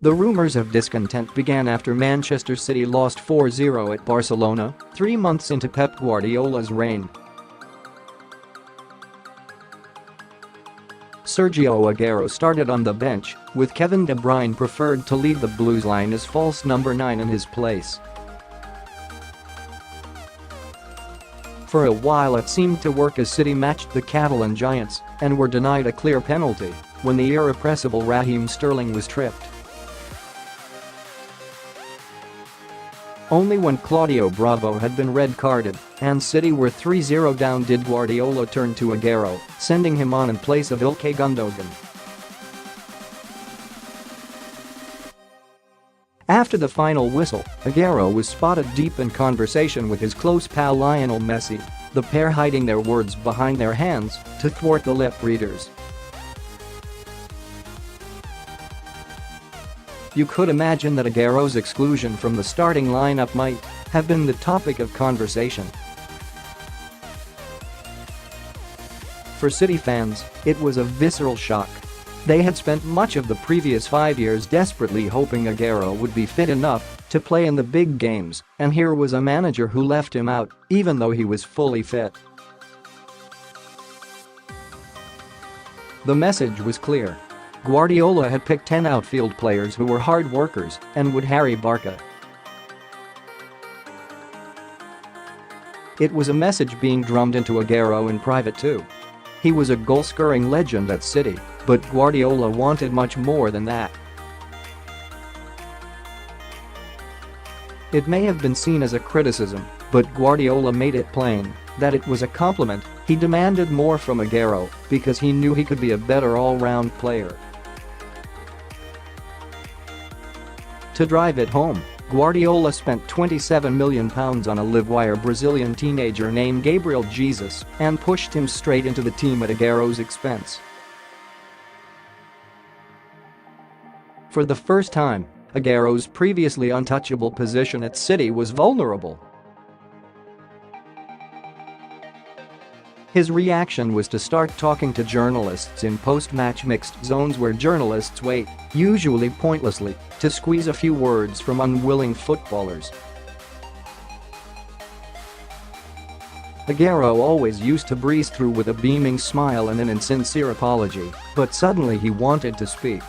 The rumors of discontent began after Manchester City lost 4-0 at Barcelona, 3 months into Pep Guardiola's reign. Sergio Aguero started on the bench, with Kevin De Bruyne preferred to lead the Blues line as false number 9 in his place. For a while it seemed to work as City matched the Catalan giants and were denied a clear penalty when the irrepressible Raheem Sterling was tripped. Only when Claudio Bravo had been red-carded and City were 3-0 down did Guardiola turn to Aguero, sending him on in place of Ilkay Gundogan. After the final whistle, Aguero was spotted deep in conversation with his close pal Lionel Messi, the pair hiding their words behind their hands to thwart the lip readers. You could imagine that Aguero's exclusion from the starting lineup might have been the topic of conversation. For City fans, it was a visceral shock. They had spent much of the previous 5 years desperately hoping Aguero would be fit enough to play in the big games, and here was a manager who left him out, even though he was fully fit. The message was clear. Guardiola had picked 10 outfield players who were hard workers and would harry Barca. It was a message being drummed into Aguero in private too. He was a goal-scoring legend at City, but Guardiola wanted much more than that. It may have been seen as a criticism, but Guardiola made it plain that it was a compliment. He demanded more from Aguero because he knew he could be a better all-round player. To drive it home, Guardiola spent £27 million on a livewire Brazilian teenager named Gabriel Jesus and pushed him straight into the team at Aguero's expense. For the first time, Aguero's previously untouchable position at City was vulnerable. His reaction was to start talking to journalists in post-match mixed zones where journalists wait, usually pointlessly, to squeeze a few words from unwilling footballers. Aguero always used to breeze through with a beaming smile and an insincere apology, but suddenly he wanted to speak.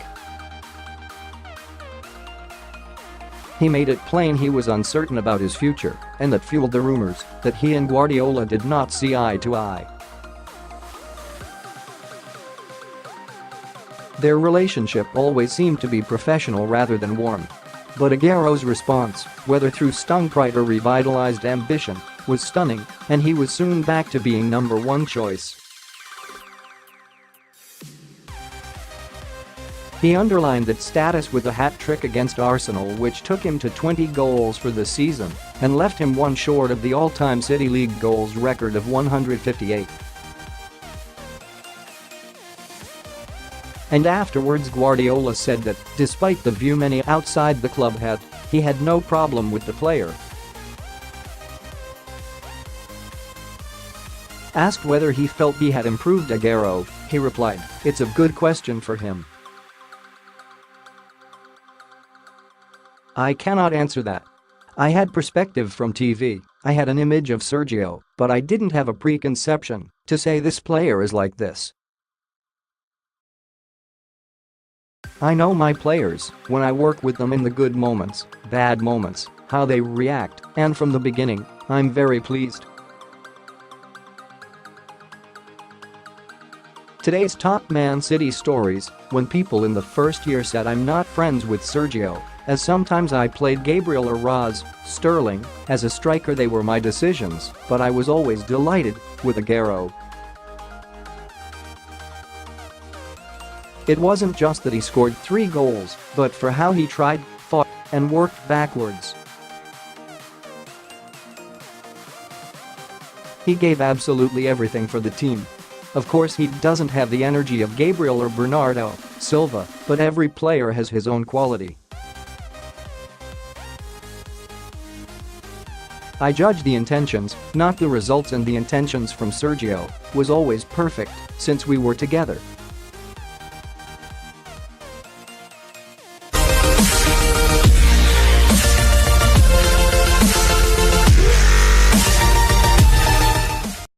He made it plain he was uncertain about his future, and that fueled the rumors that he and Guardiola did not see eye to eye. Their relationship always seemed to be professional rather than warm. But Aguero's response, whether through stung pride or revitalised ambition, was stunning, and he was soon back to being number one choice. He underlined that status with a hat-trick against Arsenal, which took him to 20 goals for the season and left him one short of the all-time City League goals record of 158. And afterwards Guardiola said that, despite the view many outside the club had, he had no problem with the player. Asked whether he felt he had improved Aguero, he replied, "It's a good question for him. I cannot answer that. I had perspective from TV, I had an image of Sergio, but I didn't have a preconception to say this player is like this. I know my players when I work with them in the good moments, bad moments, how they react, and from the beginning, I'm very pleased." Today's top Man City stories, when people in the first year said I'm not friends with Sergio, as sometimes I played Gabriel or Sterling, as a striker they were my decisions, but I was always delighted with Aguero. It wasn't just that he scored 3 goals, but for how he tried, fought, and worked backwards. He gave absolutely everything for the team. Of course he doesn't have the energy of Gabriel or Bernardo Silva, but every player has his own quality. I judge the intentions, not the results, and the intentions from Sergio was always perfect since we were together.